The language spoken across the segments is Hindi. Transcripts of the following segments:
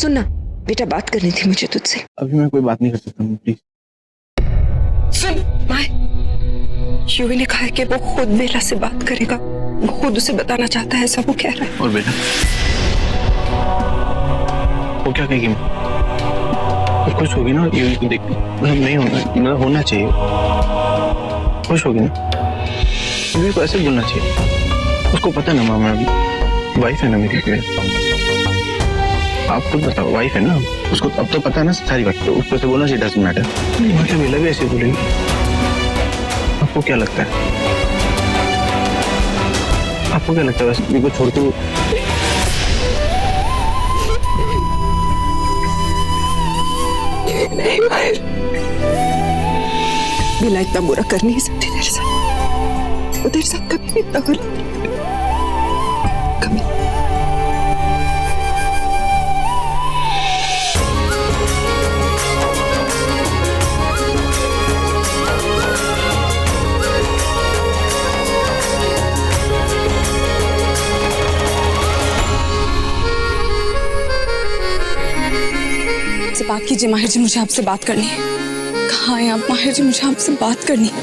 सुनना बेटा, बात करनी थी मुझे तुझसे। अभी मैं कोई बात नहीं कर सकता, प्लीज सुन माय, युवी ने कहा है कि वो खुद बेला से बात करेगा, वो खुद उसे बताना चाहता है, ऐसा वो कह रहा है। और बेटा वो क्या कहेगी? वो खुश होगी ना युवी को देख के? मतलब नहीं होना, मतलब होना चाहिए, खुश होगी ना। युवी को ऐसे बोलना चाहिए, उसको पता है ना मामा अभी वाइफ है ना मेरी। आप खुद बताओ, वाइफ है ना उसको, अब तो पता है ना सारी बात, तो उसको से बोलना चाहिए डजंट मैटर। नहीं क्या बेला भी ऐसे बोलेगी? आपको क्या लगता है? आपको क्या लगता है बस मेरे को छोड़ के? नहीं भाई, बेला इतना बुरा कर नहीं सकती तेरे साथ, वो तेरे साथ कभी भी इतना गलत नहीं, कभी। से बात कीजिए माहिर जी, मुझे आपसे बात करनी है। कहाँ हैं आप माहिर जी? मुझे आपसे बात करनी है।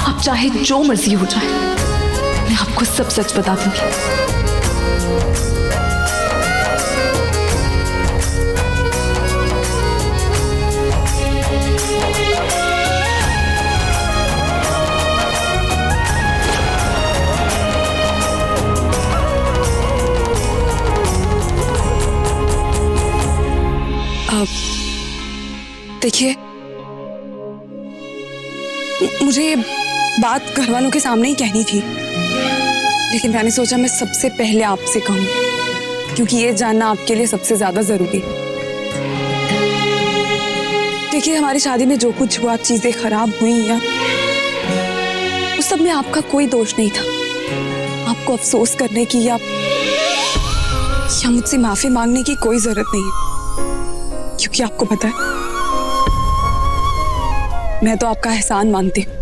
आप चाहे जो मर्जी हो जाए, मैं आपको सब सच बता दूंगी। देखिए, मुझे ये बात घर वालों के सामने ही कहनी थी, लेकिन मैंने सोचा मैं सबसे पहले आपसे कहूं, क्योंकि ये जानना आपके लिए सबसे ज्यादा जरूरी है। देखिए, हमारी शादी में जो कुछ हुआ, चीजें खराब हुई या उस सब में आपका कोई दोष नहीं था। आपको अफसोस करने की या मुझसे माफी मांगने की कोई जरूरत नहीं है, क्योंकि आपको पता है मैं तो आपका एहसान मानती हूँ,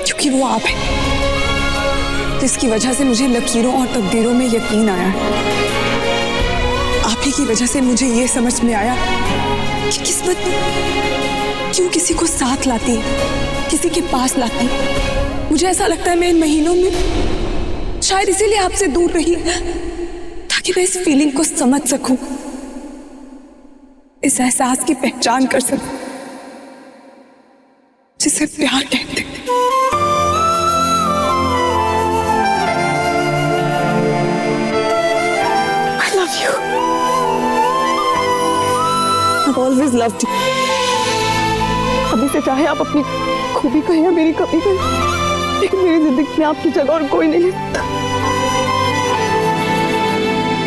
क्योंकि वो आप हैं जिसकी वजह से मुझे लकीरों और तकदीरों में यकीन आया है। आप ही की वजह से मुझे ये समझ में आया कि किस्मत क्यों किसी को साथ लाती है, किसी के पास लाती है। मुझे ऐसा लगता है मैं इन महीनों में शायद इसीलिए आपसे दूर रही, ताकि मैं इस फीलिंग को समझ सकूं, इस एहसास की पहचान कर सकूं जिसे प्यार कहते हैं। I love you. I've always loved you. अभी से चाहे आप अपनी खूबी कहें या मेरी कमी कहें, लेकिन मेरी जिंदगी में आपकी जगह और कोई नहीं ले सकता।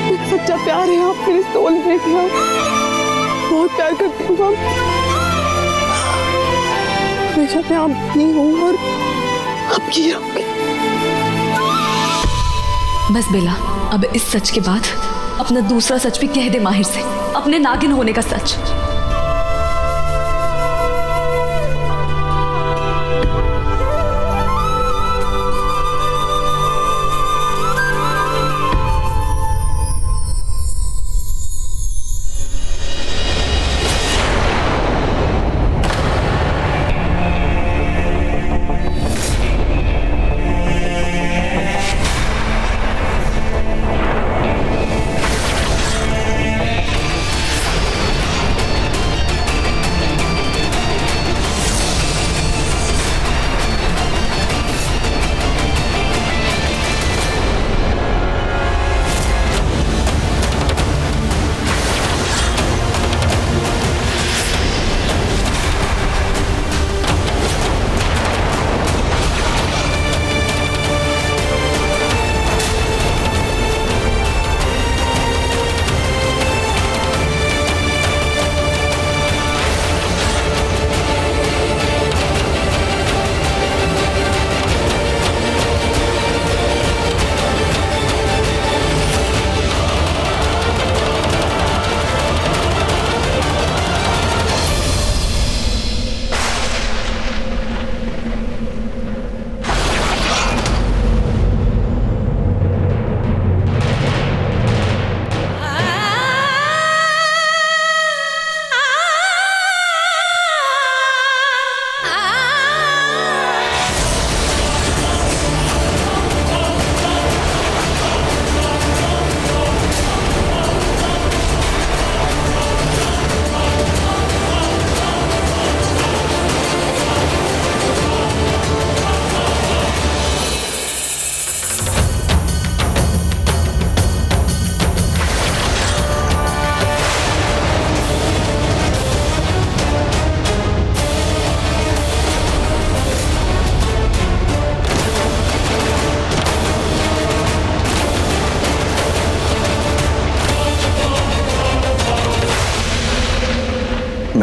मेरा सच्चा प्यार है, आप मेरे सोलमेट हैं, बहुत प्यार करती हूँ आप। हमेशा मैं आपकी हूँ और आपकी रहूंगी। बस बेला, अब इस सच के बाद अपना दूसरा सच भी कह दे माहिर से, अपने नागिन होने का सच।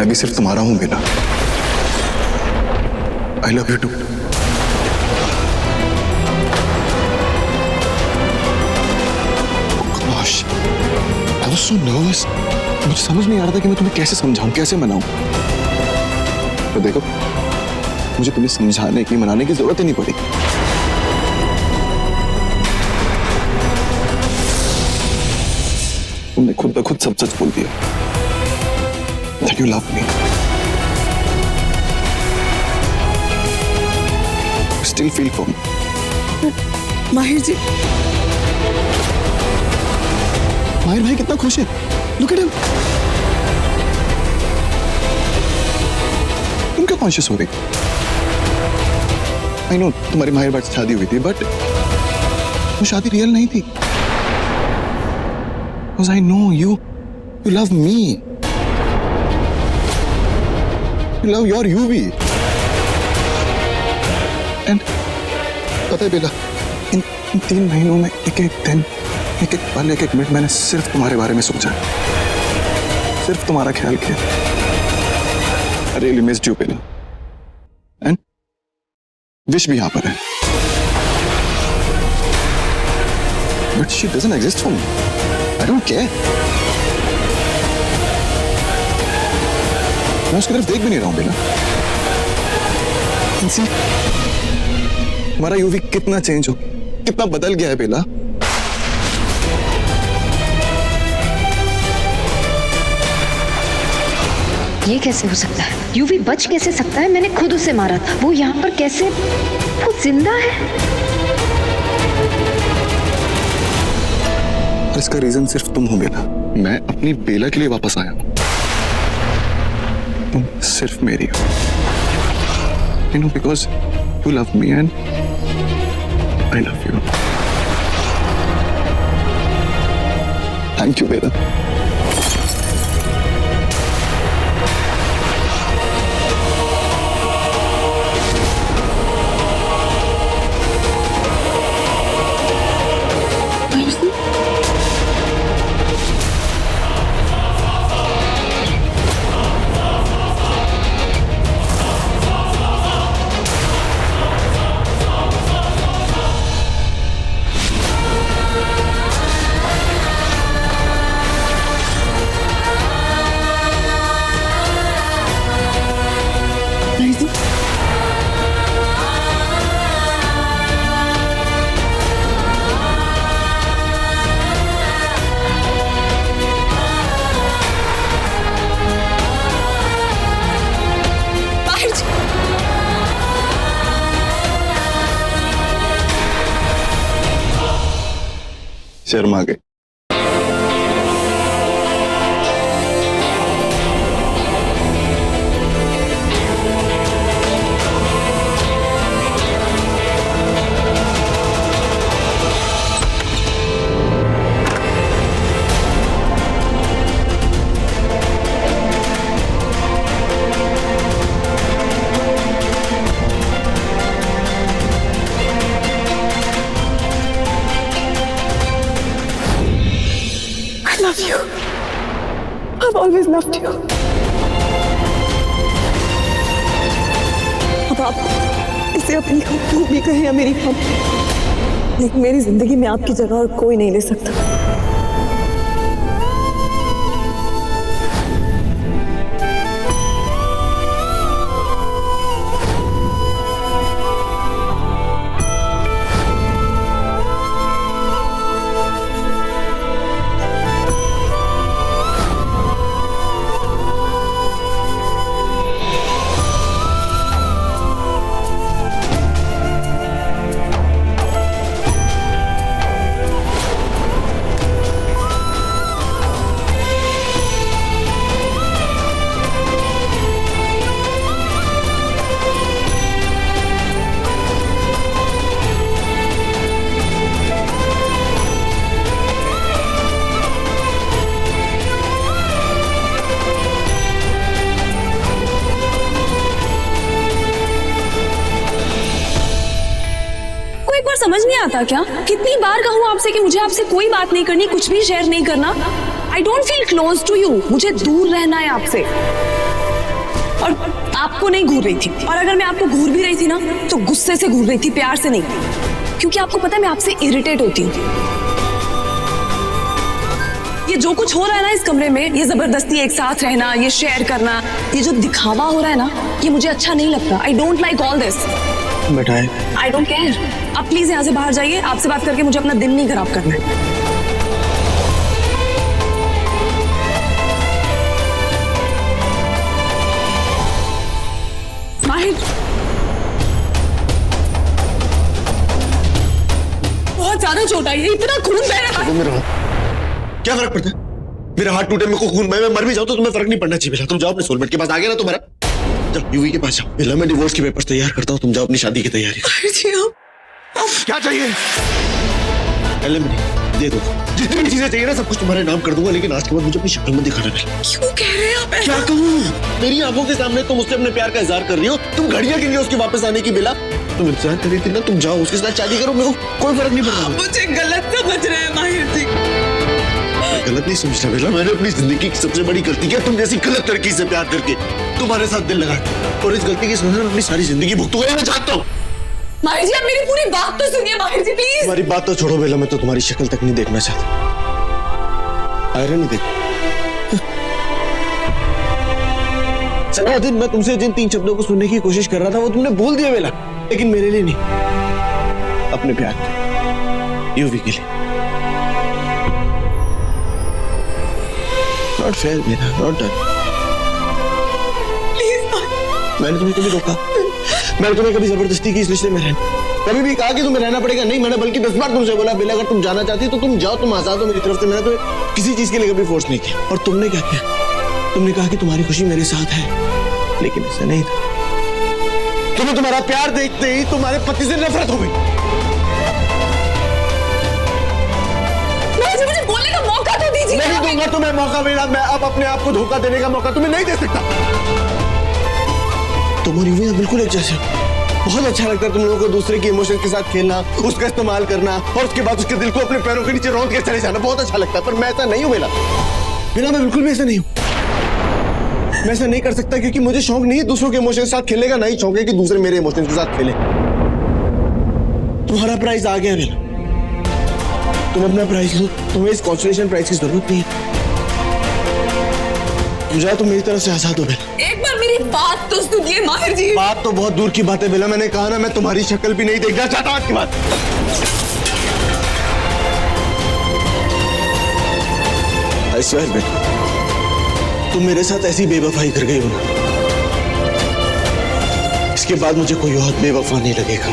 मैं भी सिर्फ तुम्हारा हूं Bella. I love you too. Gosh, I was so nervous. मुझे समझ नहीं आ रहा था कि मैं तुम्हें कैसे समझाऊं, कैसे मनाऊं। तो देखो, मुझे तुम्हें समझाने की, मनाने की जरूरत ही नहीं पड़ी। तुमने खुद ब खुद सब सच बोल दिया। That you love me. You still feel for me. माहिर जी, माहिर भाई कितना खुश है। Look at him. तुम क्यों कॉन्शियस हो रही? I know तुम्हारी माहिर भाई से शादी हुई थी, बट वो शादी रियल नहीं थी। Because I know you love me. You love your UV. And पता है बेला, इन 3 महीनों में एक एक दिन, एक एक पल, एक एक मिनट मैंने सिर्फ तुम्हारे बारे में सोचा, सिर्फ तुम्हारा ख्याल किया। I really missed you Bela. And Vish भी यहाँ पर है, but she doesn't exist for me. I don't care. मैं उसकी तरफ देख भी नहीं रहा हूं बेला। See, हमारा यूवी कितना चेंज हो, कितना बदल गया है बेला। ये कैसे हो सकता है? यूवी बच कैसे सकता है? मैंने खुद उसे मारा था। वो यहाँ पर कैसे? वो जिंदा है? और इसका रीजन सिर्फ तुम हो बेला। मैं अपनी बेला के लिए वापस आया हूं। तुम सिर्फ मेरी हो। You know, because you love me and I love you. Thank you, बेला। शर्मा गए। love you. I've always loved you. अब आप इसे अपनी खूब भी कहें या मेरी हम, लेकिन मेरी जिंदगी में आपकी जगह और कोई नहीं ले सकता। समझ नहीं आता क्या? कितनी बार कहूँ आपसे कि मुझे आपसे कोई बात नहीं करनी, कुछ भी शेयर नहीं करना। I don't feel close to you. मुझे दूर रहना है आपसे। और आपको नहीं घूर रही थी। और अगर मैं आपको घूर भी रही थी ना तो गुस्से से घूर रही थी, प्यार से नहीं, क्योंकि आपको पता है मैं आपसे इरिटेट होती हूँ। ये जो कुछ हो रहा है ना इस कमरे में, ये जबरदस्ती एक साथ रहना, ये शेयर करना, ये जो दिखावा हो रहा है ना, ये मुझे अच्छा नहीं लगता। I don't like all this. बेटा आई डोंट केयर। आप प्लीज यहाँ से बाहर जाइए। आपसे बात करके मुझे अपना दिन नहीं खराब करना है। माहिर, बहुत ज्यादा चोट आई है, इतना खून बह रहा है। मेरा क्या फर्क पड़ता है? मेरा हाथ टूटे, मेरे को खून बहे, मैं मर भी जाऊं तो तुम्हें फर्क नहीं पड़ना चाहिए। बेला तुम जाओ अपने सोलमेट के पास, आ गया ना तुम्हारा, जाओ यूवी के पास जाओ। बेला मैं डिवोर्स के पेपर्स तैयार करता हूँ, तुम जाओ अपनी शादी की तैयारी। क्या चाहिए? एलिमनी दे दो, जितनी चीजें चाहिए ना सब कुछ तुम्हारे नाम कर दूंगा, लेकिन आज के बाद मुझे अपनी शक्ल में दिखाना नहीं। क्यों कह रहे हैं आप ऐसा? क्या कहूँ? मेरी आंखों के सामने तुम उससे अपने प्यार का इजहार कर रही हो, तुम घड़ियां गिन रही हो उसके वापस आने की। बेला तुम इंतजार कर रही थी ना, तुम जाओ उसके साथ शादी करो, मेरे को कोई फर्क नहीं पड़ता। मुझे गलत समझ रहे हैं माहिर जी। गलत नहीं समझना बेला, मैंने अपनी जिंदगी की सबसे बड़ी गलती किया तुम जैसी गलत लड़की से प्यार करके, तुम्हारे साथ दिल लगा, और इस गलती की सजा मैं अपनी सारी जिंदगी भुगतूंगा, ये मैं चाहता हूँ। माहिर जी आप मेरी पूरी बात तो सुनिए माहिर जी प्लीज। तुम्हारी बात तो छोड़ो बेला, मैं तो तुम्हारी शक्ल तक नहीं देखना चाहता। आयरन नहीं देख। वो दिन मैं तुमसे जिन 3 शब्दों को सुनने की कोशिश कर रहा था वो तुमने बोल दिया बेला, लेकिन मेरे लिए नहीं, अपने प्यार के, यूवी के लिए। Not fair Bela, not done. मैंने तुम्हें कभी रोका? मैंने तुम्हें कभी जबरदस्ती की इस रिश्ते में रहना? कभी भी कहा कि तुम्हें रहना पड़ेगा? नहीं, मैंने बल्कि 10 बार तुमसे बोला बेला अगर तुम जाना चाहती तो तुम जाओ, तुम आजाद हो मेरी तरफ से। मैंने तुम्हें किसी चीज के लिए कभी फोर्स नहीं किया। और तुमने क्या किया? तुमने कहा कि तुम्हारी खुशी मेरे साथ है, लेकिन ऐसा नहीं था। तुम्हें तुम्हारा प्यार देखते ही तुम्हारे पति से नफरत हो गई। मुझे बोलने का मौका तो दीजिए। नहीं दूंगा तुम्हें मौका बेला, मैं अब अपने आप को धोखा देने का मौका तुम्हें नहीं दे सकता। तुम और यूवी बिल्कुल एक जैसे हो। बहुत अच्छा लगता है तुम लोगों को दूसरे की इमोशंस के साथ खेलना, उसका इस्तेमाल करना, और उसके बाद उसके दिल को अपने पैरों के नीचे रौंद के चले जाना, बहुत अच्छा लगता है। पर मैं ऐसा नहीं हूं बेला, बेला मैं बिल्कुल भी ऐसा नहीं हूं। मैं ऐसा नहीं कर सकता क्योंकि मुझे शौक नहीं है दूसरों के इमोशंस के साथ खेलने का, नहीं शौक है कि दूसरे मेरे इमोशंस के साथ खेले। तुम्हारा प्राइस आ गया बेला, तुम अपना प्राइस लो, तुम्हें इस कॉन्सोलेशन प्राइस की जरूरत नहीं है। तुम तुम मेरी तरफ से आजाद हो बेला। एक बार मेरी बात तो सुनिए माहिर जी। बात तो बहुत दूर की बात है बेला, मैंने कहा ना मैं तुम्हारी शक्ल भी नहीं देखना चाहता आज के बाद। I swear बेटा, तुम मेरे साथ ऐसी बेवफाई कर गई हो ना, इसके बाद मुझे कोई और बेवफा नहीं लगेगा।